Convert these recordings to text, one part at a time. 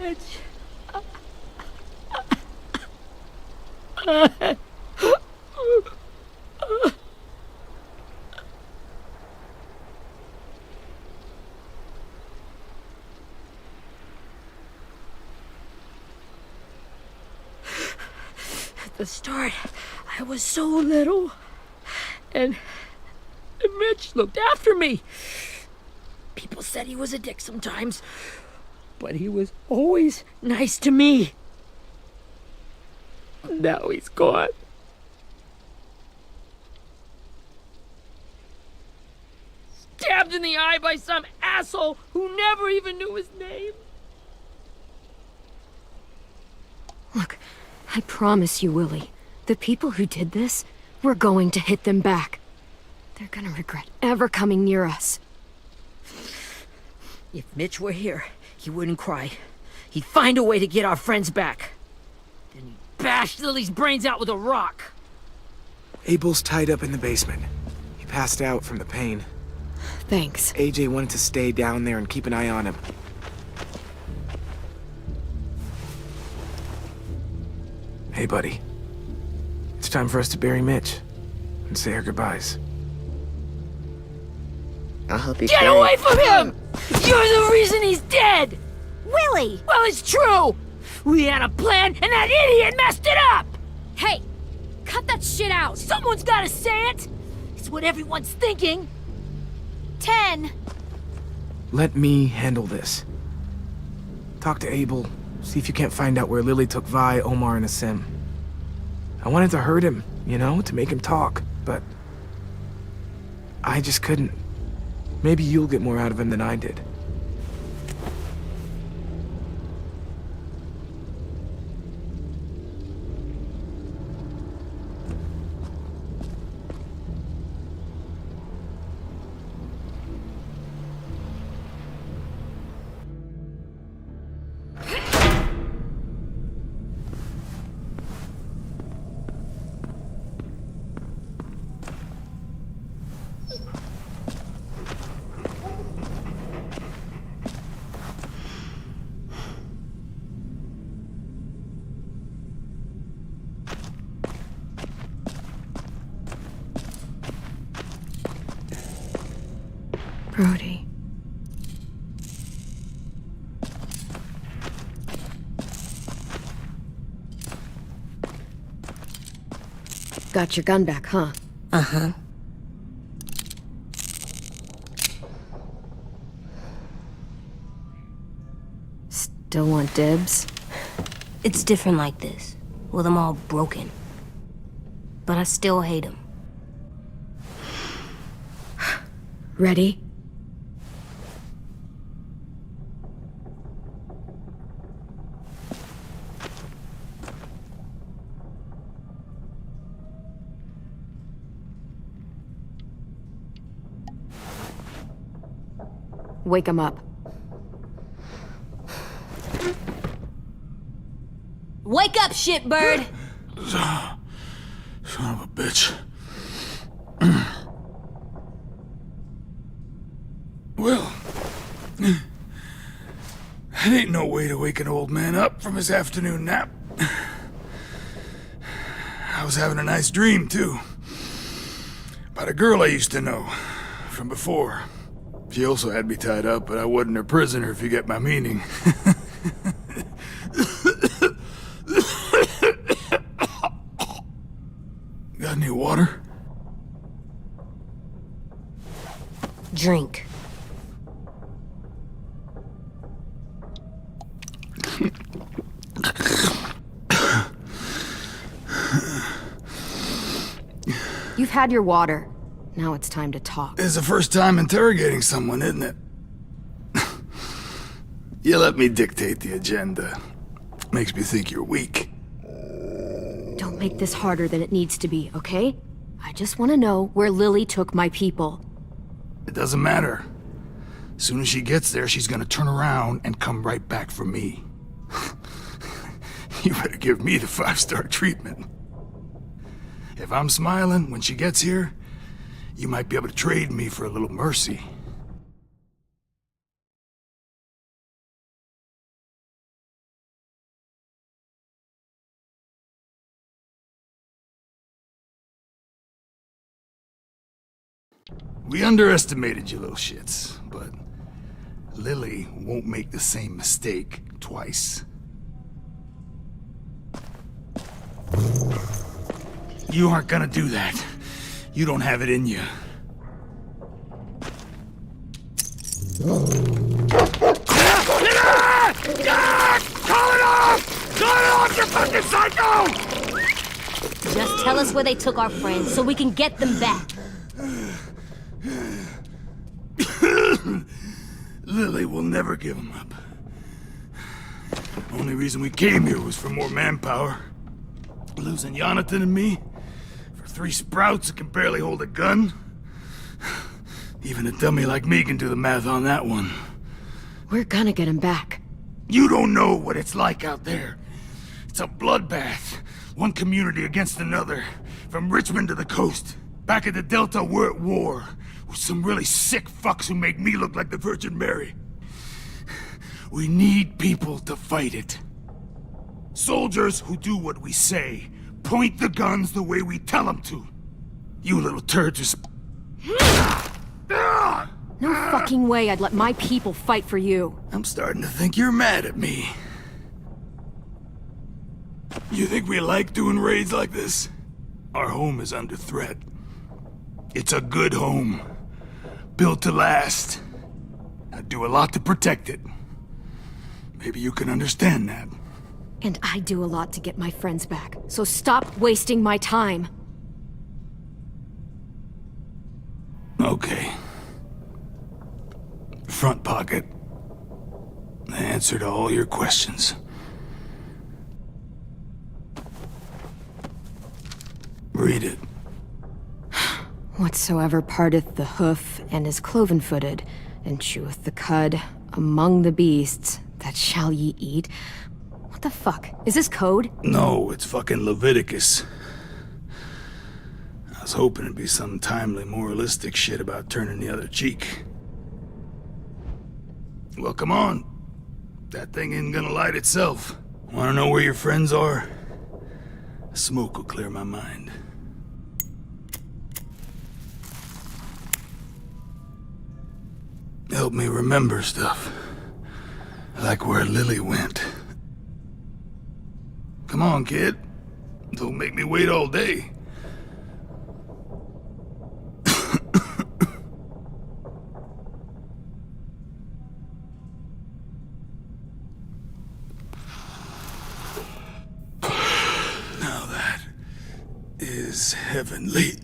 Mitch. At the start, I was so little, and Mitch looked after me. People said he was a dick sometimes, but he was always nice to me. Now he's gone. Stabbed in the eye by some asshole who never even knew his name. Look, I promise you, Willie, the people who did this, we're going to hit them back. They're gonna regret ever coming near us. If Mitch were here, he wouldn't cry. He'd find a way to get our friends back. Then he'd bash Lily's brains out with a rock. Abel's tied up in the basement. He passed out from the pain. Thanks. AJ wanted to stay down there and keep an eye on him. Hey, buddy. It's time for us to bury Mitch and say our goodbyes. I'll help you Get carry away from him! You're the reason he's dead! Willie! Well, it's true! We had a plan, and that idiot messed it up! Hey! Cut that shit out! Someone's gotta say it! It's what everyone's thinking! 10! Let me handle this. Talk to Abel. See if you can't find out where Lily took Vi, Omar, and Asim. I wanted to hurt him, you know, to make him talk, but I just couldn't. Maybe you'll get more out of him than I did. Brody. Got your gun back, huh? Uh-huh. Still want dibs? It's different like this, with them all broken. But I still hate him. Ready? Wake him up. Wake up, shitbird! Son of a bitch. Well, that ain't no way to wake an old man up from his afternoon nap. I was having a nice dream, too. About a girl I used to know from before. She also had me tied up, but I wasn't her prisoner, if you get my meaning. Got any water? Drink. You've had your water. Now it's time to talk. It's the first time interrogating someone, isn't it? You let me dictate the agenda. Makes me think you're weak. Don't make this harder than it needs to be, okay? I just want to know where Lily took my people. It doesn't matter. As soon as she gets there, she's gonna turn around and come right back for me. You better give me the 5-star treatment. If I'm smiling when she gets here, you might be able to trade me for a little mercy. We underestimated you little shits, but Lily won't make the same mistake twice. You aren't gonna do that. You don't have it in you. Call it off! Call it off, you fucking psycho! Just tell us where they took our friends so we can get them back. Lily will never give them up. Only reason we came here was for more manpower. Losing Jonathan and me for 3 sprouts that can barely hold a gun. Even a dummy like me can do the math on that one. We're gonna get him back. You don't know what it's like out there. It's a bloodbath. One community against another. From Richmond to the coast. Back at the Delta, we're at war. With some really sick fucks who make me look like the Virgin Mary. We need people to fight it. Soldiers who do what we say. Point the guns the way we tell them to. You little turds are... No fucking way I'd let my people fight for you. I'm starting to think you're mad at me. You think we like doing raids like this? Our home is under threat. It's a good home. Built to last. I do a lot to protect it. Maybe you can understand that. And I do a lot to get my friends back, so stop wasting my time. Okay. Front pocket. The answer to all your questions. Read it. Whatsoever parteth the hoof and is cloven-footed, and cheweth the cud among the beasts, that shall ye eat. What the fuck? Is this code? No, it's fucking Leviticus. I was hoping it'd be some timely, moralistic shit about turning the other cheek. Well, come on. That thing isn't gonna light itself. Wanna know where your friends are? Smoke will clear my mind. Help me remember stuff. Like where Lily went. Come on, kid. Don't make me wait all day. Now that is heavenly.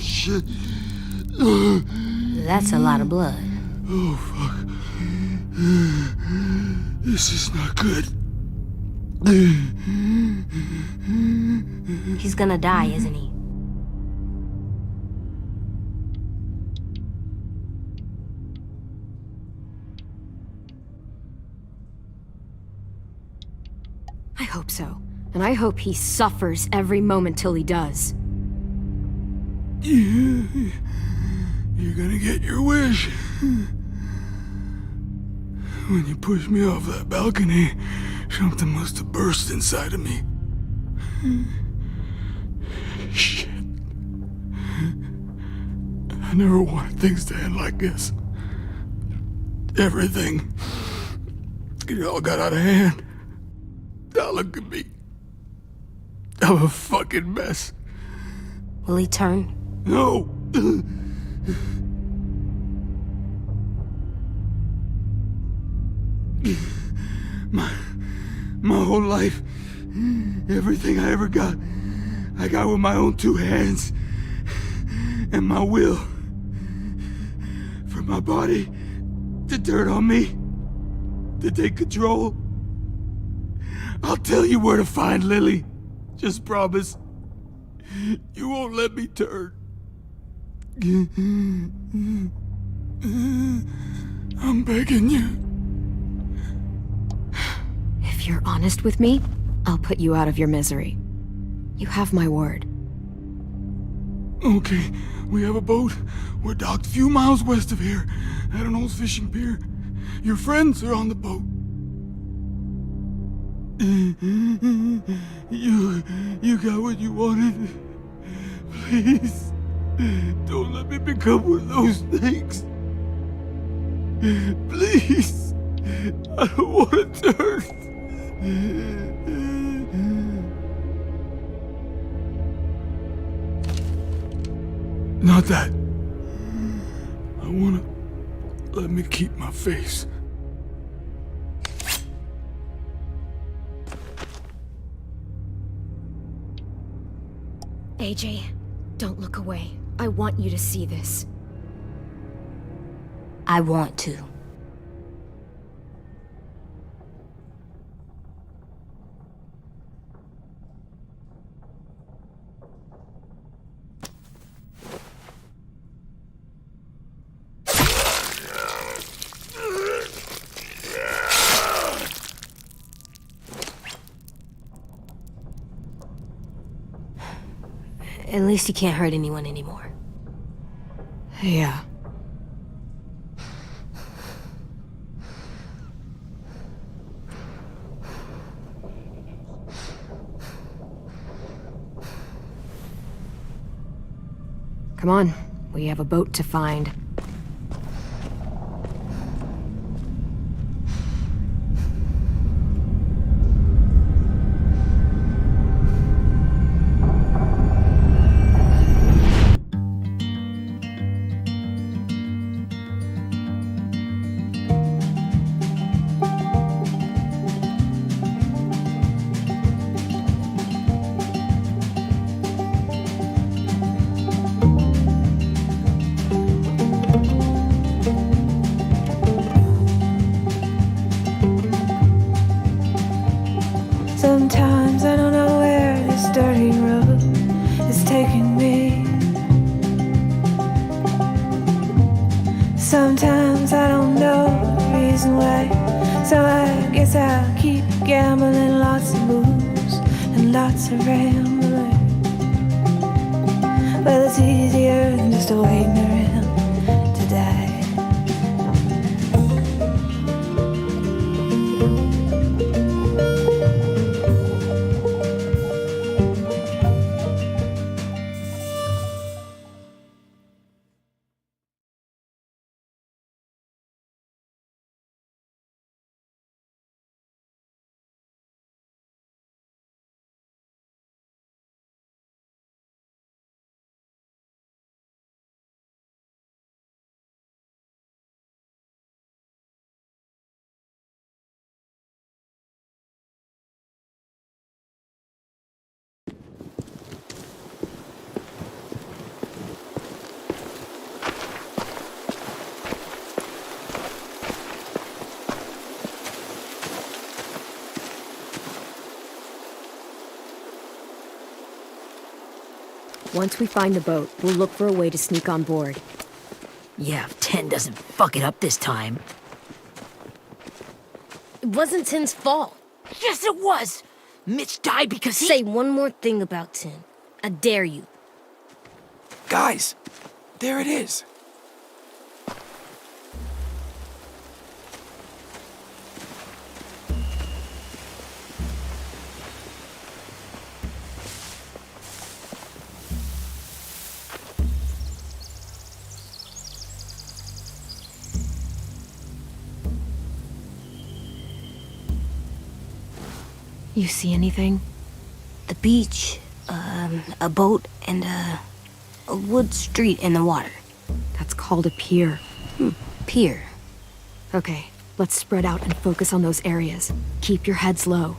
Shit. That's a lot of blood. Oh, fuck. This is not good. He's gonna die, isn't he? I hope so. And I hope he suffers every moment till he does. You're gonna get your wish. When you pushed me off that balcony, something must have burst inside of me. Shit. I never wanted things to end like this. Everything. It all got out of hand. Now look at me. I'm a fucking mess. Will he turn? No! My whole life, everything I ever got, I got with my own 2 hands. And my will. For my body to turn on me. To take control. I'll tell you where to find Lily. Just promise. You won't let me turn. I'm begging you. If you're honest with me, I'll put you out of your misery. You have my word. Okay, we have a boat. We're docked a few miles west of here, at an old fishing pier. Your friends are on the boat. You got what you wanted. Please, don't let me become one of those things. Please, I don't want to turn. Not that. I wanna let me keep my face. AJ, don't look away. I want you to see this. I want to. At least he can't hurt anyone anymore. Yeah. Come on, we have a boat to find. Sometimes I don't know where this dirty road is taking me. Sometimes I don't know the reason why, so I guess I'll keep gambling. Lots of moves and lots of rambling. Well, it's easier than just waiting around to die. Once we find the boat, we'll look for a way to sneak on board. Yeah, if 10 doesn't fuck it up this time. It wasn't Tin's fault. Yes, it was! Mitch died because he... Say one more thing about Tin. I dare you. Guys, there it is. You see anything? The beach, a boat, and a wood street in the water. That's called a pier. Pier. Okay, let's spread out and focus on those areas. Keep your heads low.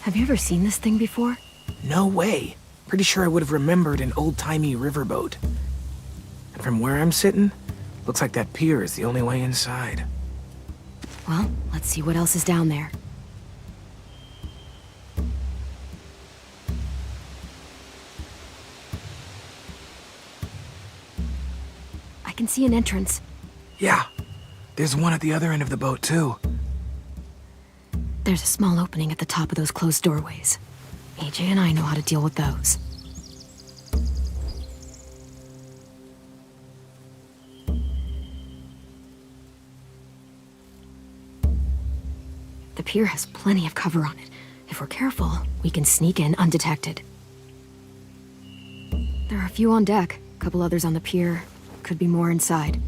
Have you ever seen this thing before? No way. Pretty sure I would have remembered an old-timey riverboat. And from where I'm sitting, looks like that pier is the only way inside. Well, let's see what else is down there. can see an entrance. Yeah. There's one at the other end of the boat, too. There's a small opening at the top of those closed doorways. AJ and I know how to deal with those. The pier has plenty of cover on it. If we're careful, we can sneak in undetected. There are a few on deck, a couple others on the pier. Could be more inside.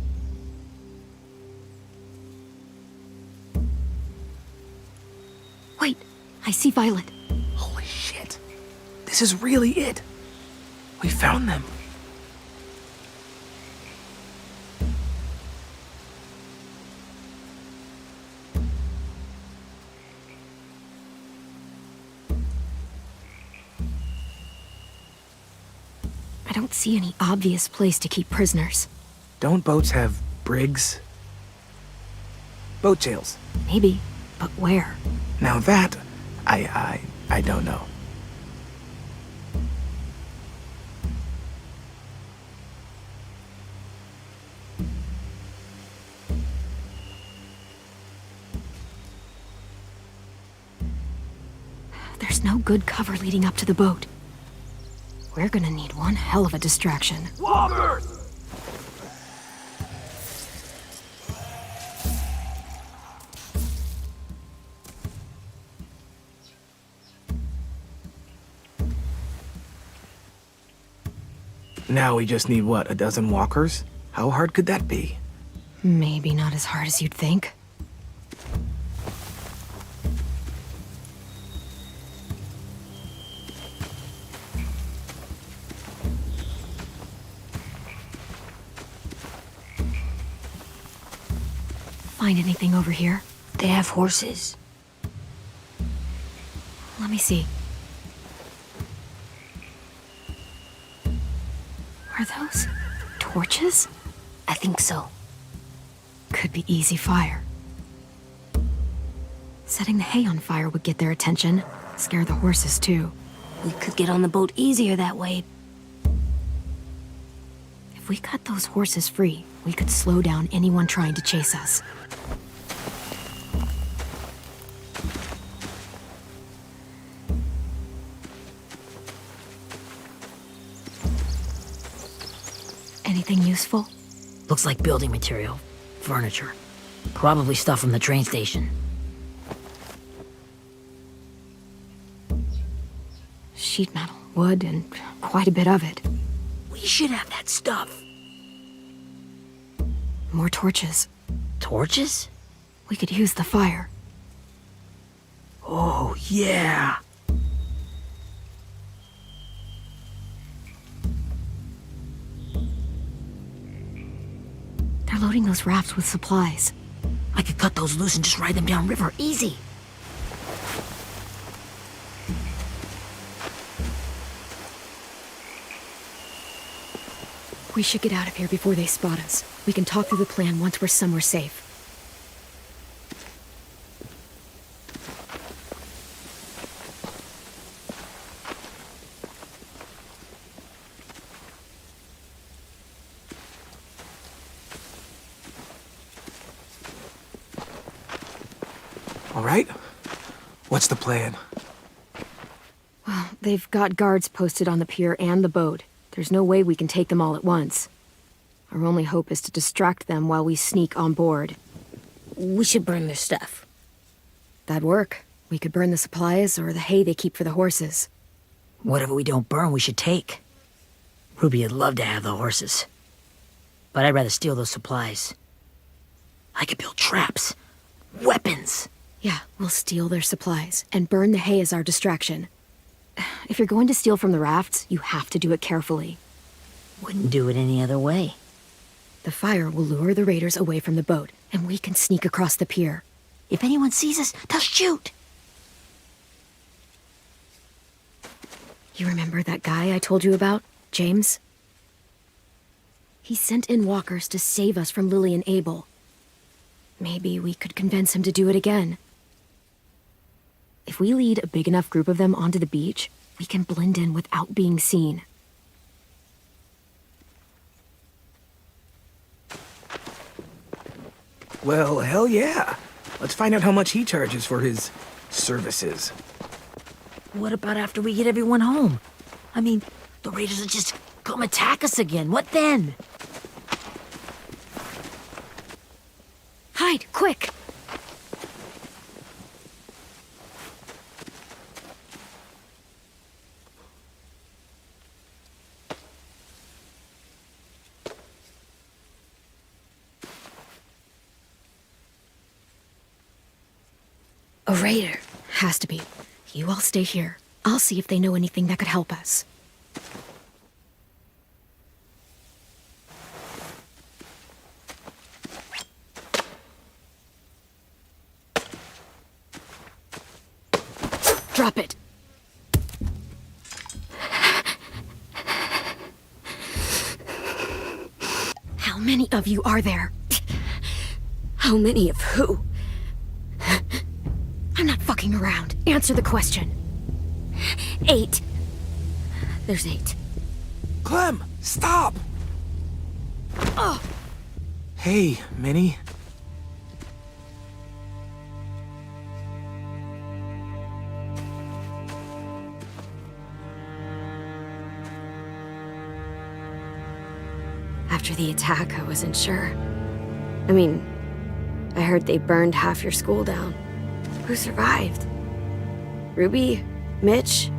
Wait, I see Violet. Holy shit. This is really it. We found them. I don't see any obvious place to keep prisoners. Don't boats have brigs? Boat jails. Maybe, but where? Now that, I don't know. There's no good cover leading up to the boat. We're gonna need one hell of a distraction. Walkers! Now we just need, what, a dozen walkers? How hard could that be? Maybe not as hard as you'd think. Find anything over here? They have horses. Let me see. Are those torches? I think so. Could be easy fire. Setting the hay on fire would get their attention. Scare the horses, too. We could get on the boat easier that way. If we cut those horses free, we could slow down anyone trying to chase us. Anything useful? Looks like building material. Furniture. Probably stuff from the train station. Sheet metal, wood, and quite a bit of it. We should have that stuff. More torches. Torches? We could use the fire. Oh, yeah. They're loading those rafts with supplies. I could cut those loose and just ride them downriver. Easy. We should get out of here before they spot us. We can talk through the plan once we're somewhere safe. All right? What's the plan? Well, they've got guards posted on the pier and the boat. There's no way we can take them all at once. Our only hope is to distract them while we sneak on board. We should burn their stuff. That'd work. We could burn the supplies or the hay they keep for the horses. Whatever we don't burn, we should take. Ruby would love to have the horses. But I'd rather steal those supplies. I could build traps. Weapons. Yeah, we'll steal their supplies and burn the hay as our distraction. If you're going to steal from the rafts, you have to do it carefully. Wouldn't do it any other way. The fire will lure the raiders away from the boat, and we can sneak across the pier. If anyone sees us, they'll shoot. You remember that guy I told you about, James? He sent in walkers to save us from Lily and Abel. Maybe we could convince him to do it again. If we lead a big enough group of them onto the beach, we can blend in without being seen. Well, hell yeah. Let's find out how much he charges for his services. What about after we get everyone home? I mean, the raiders will just come attack us again. What then? Hide, quick! A raider. Has to be. You all stay here. I'll see if they know anything that could help us. Drop it. How many of you are there? How many of who? I'm not fucking around. Answer the question. 8. There's 8. Clem, stop! Oh! Hey, Minnie. After the attack, I wasn't sure. I mean, I heard they burned half your school down. Who survived? Ruby? Mitch?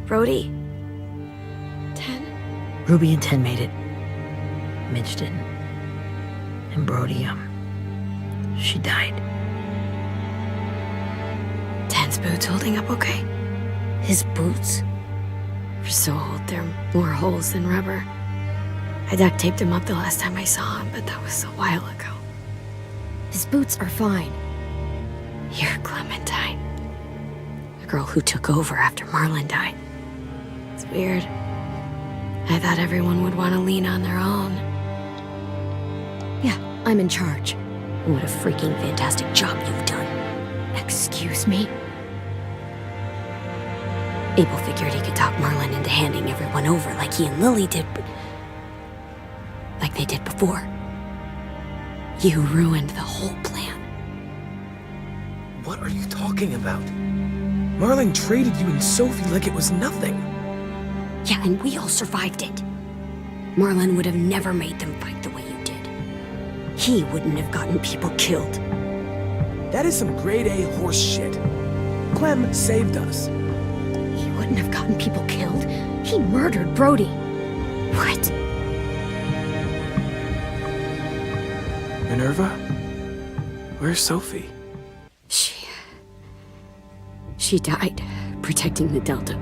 Brody? 10? Ruby and 10 made it. Mitch didn't. And Brody, she died. 10's boots holding up okay? His boots? They're so old, there are more holes than rubber. I duct taped him up the last time I saw him, but that was a while ago. His boots are fine. You're Clementine. The girl who took over after Marlon died. It's weird. I thought everyone would want to lean on their own. Yeah, I'm in charge. What a freaking fantastic job you've done. Excuse me? Abel figured he could talk Marlon into handing everyone over like he and Lily did, but... like they did before. You ruined the whole plan. What are you talking about? Marlon traded you and Sophie like it was nothing. Yeah, and we all survived it. Marlon would have never made them fight the way you did. He wouldn't have gotten people killed. That is some grade A horse shit. Clem saved us. He wouldn't have gotten people killed. He murdered Brody. What? Minerva? Where's Sophie? She died protecting the Delta.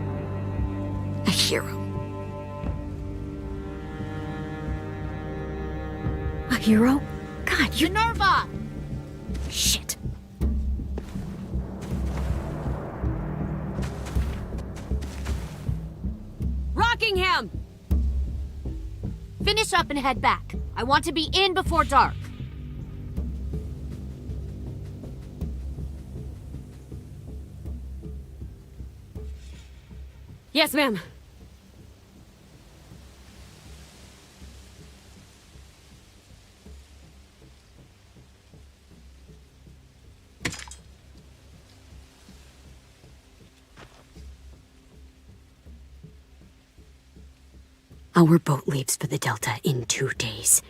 A hero. A hero? God, you... Minerva! Shit. Rockingham! Finish up and head back. I want to be in before dark. Yes, ma'am. Our boat leaves for the Delta in 2 days.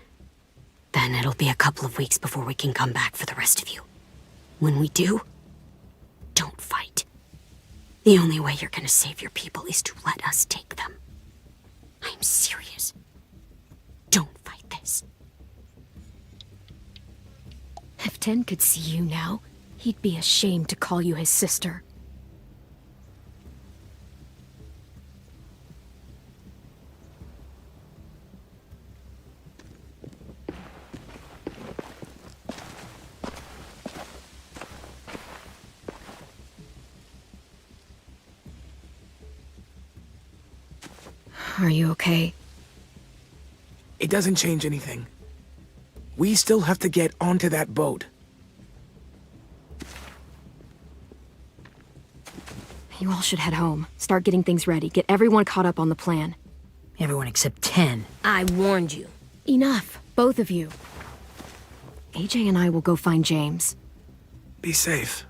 Then it'll be a couple of weeks before we can come back for the rest of you. When we do, don't fight. The only way you're gonna save your people is to let us take them. I'm serious. Don't fight this. If 10 could see you now, he'd be ashamed to call you his sister. Are you okay? It doesn't change anything. We still have to get onto that boat. You all should head home. Start getting things ready. Get everyone caught up on the plan. Everyone except 10. I warned you. Enough, both of you. AJ and I will go find James. Be safe.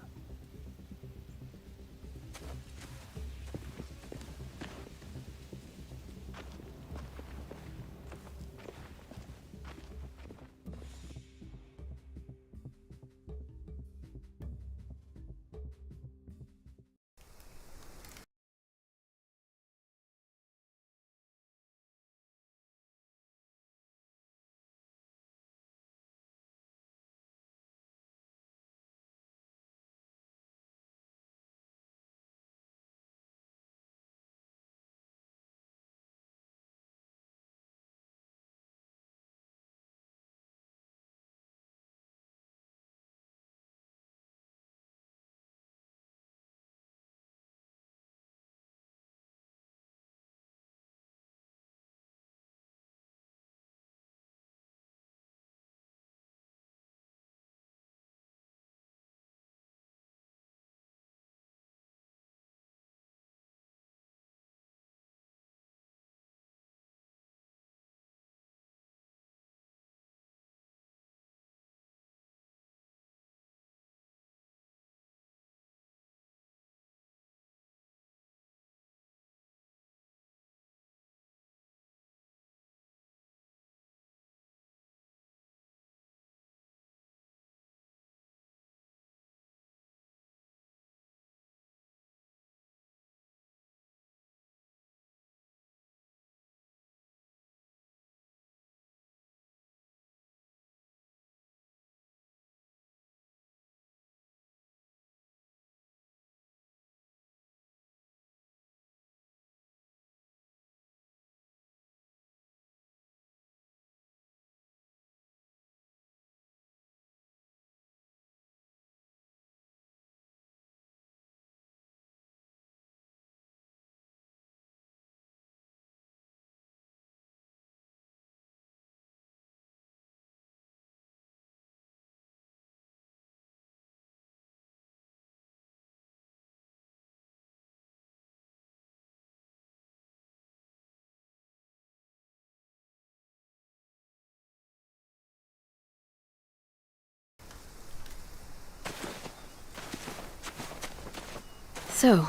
So,